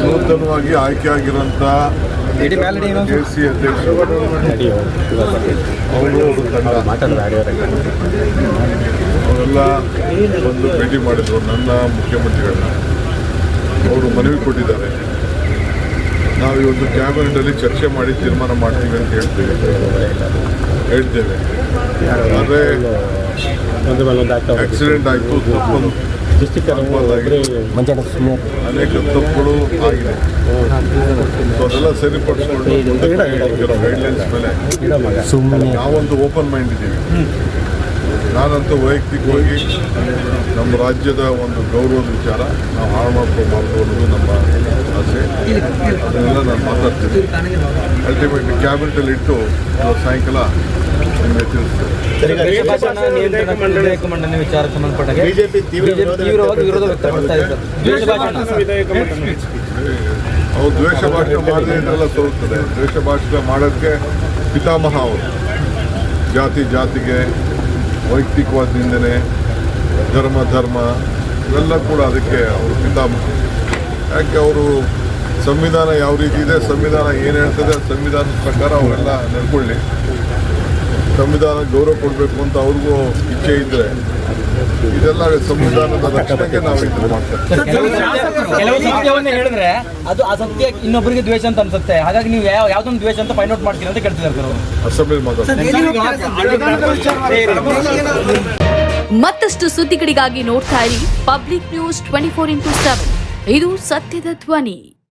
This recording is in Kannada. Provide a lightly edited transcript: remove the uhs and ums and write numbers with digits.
ನೂತನವಾಗಿ ಆಯ್ಕೆಯಾಗಿರುವಂಥ ಕೆಸಿ ಅಧ್ಯಕ್ಷರು ಅವರೆಲ್ಲ ಒಂದು ಭೇಟಿ ಮಾಡಿದ್ರು ನನ್ನ ಮುಖ್ಯಮಂತ್ರಿಗಳನ್ನ. ಅವರು ಮನವಿ ಕೊಟ್ಟಿದ್ದಾರೆ, ನಾವು ಇವತ್ತು ಕ್ಯಾಬಿನೆಟಲ್ಲಿ ಚರ್ಚೆ ಮಾಡಿ ತೀರ್ಮಾನ ಮಾಡ್ತೀವಿ ಅಂತ ಹೇಳ್ತೇವೆ. ಆದರೆ ಆಕ್ಸಿಡೆಂಟ್ ಆಯಿತು, ಅನೇಕ ತಪ್ಪುಗಳು ಆಗಿದೆ. ಸೊ ಅದೆಲ್ಲ ಸರಿಪಡಿಸ್ಕೊಂಡು ಗೈಡ್ಲೈನ್ಸ್ ಮೇಲೆ ನಾವೊಂದು ಓಪನ್ ಮೈಂಡ್ ಇದ್ದೀವಿ. ನಾನಂತೂ ವೈಯಕ್ತಿಕವಾಗಿ ನಮ್ಮ ರಾಜ್ಯದ ಒಂದು ಗೌರವದ ವಿಚಾರ ನಾವು ಹಾಳು ಮಾಡ್ಕೋಬಾರ್ದು ಅನ್ನೋದು ನಮ್ಮ ಆಸೆ. ಅದನ್ನೆಲ್ಲ ನಾನು ಮಾತಾಡ್ತೀನಿ. ಅಲ್ಟಿಮೇಟ್ಲಿ ಕ್ಯಾಬಿನೆಟಲ್ಲಿ ಇಟ್ಟು ಸಾಯಂಕಾಲ ನಿಮಗೆ ತಿಳಿಸ್ತೇವೆ. ವಿಚಾರಕ್ಕೆ ಸಂಬಂಧಪಟ್ಟಾಗ ಬಿಜೆಪಿ ತೀವ್ರವಾಗಿ ವಿರೋಧ ವ್ಯಕ್ತಪಡಿಸ್ತಾ ಇದೆ. ಅವ್ರು ದ್ವೇಷ ಭಾಷಣ ಮಾಡದೇ ಇದ್ರೆಲ್ಲ ಸೋಲ್ತದೆ. ದ್ವೇಷ ಭಾಷಣ ಮಾಡೋಕ್ಕೆ ಪಿತಾಮಹ ಅವರು. ಜಾತಿಗೆ ವೈಯಕ್ತಿಕವಾದ ನಿಂದನೆ, ಧರ್ಮ ಇವೆಲ್ಲ ಕೂಡ ಅದಕ್ಕೆ ಅವರು ಪಿತಾಮಹ. ಯಾಕೆ ಅವರು ಸಂವಿಧಾನ ಯಾವ ರೀತಿ ಇದೆ, ಸಂವಿಧಾನ ಏನು ಹೇಳ್ತದೆ, ಸಂವಿಧಾನದ ಪ್ರಕಾರ ಅವರೆಲ್ಲ ನಡ್ಕೊಳ್ಳಿ. ಸಂವಿಧಾನ ಗೌರವ ಕೊಡಬೇಕು ಅಂತ ಅವ್ರಿಗೂ ಇಚ್ಛೆ ಇದ್ದರೆ ಇದೆಲ್ಲ ಸಂವಿಧಾನದ ರಕ್ಷಣೆಗೆ ನಾವು ಇದು ಮಾಡ್ತೇವೆ. ಕೆಲವು ಸತ್ಯವನ್ನೇ ಹೇಳಿದ್ರೆ ಅದು ಆ ಸತ್ಯ ಇನ್ನೊಬ್ಬರಿಗೆ ದ್ವೇಷ ಅಂತ ಅನ್ಸುತ್ತೆ. ಹಾಗಾಗಿ ನೀವು ಯಾವ್ದೊಂದು ದ್ವೇಷ ಅಂತ ಫೈಂಡ್ ಔಟ್ ಮಾಡ್ತೀರಿ ಅಂತ ಕೇಳ್ತಿದ್ದಾರೆ. ಅಸೆಂಬ್ಲಿ ಮತ್ತಷ್ಟು ಸುದ್ದಿಗಳಿಗಾಗಿ ನೋಡ್ತಾ ಇರಿ ಪಬ್ಲಿಕ್ ನ್ಯೂಸ್ 24x7. ಇದು ಸತ್ಯದ ಧ್ವನಿ.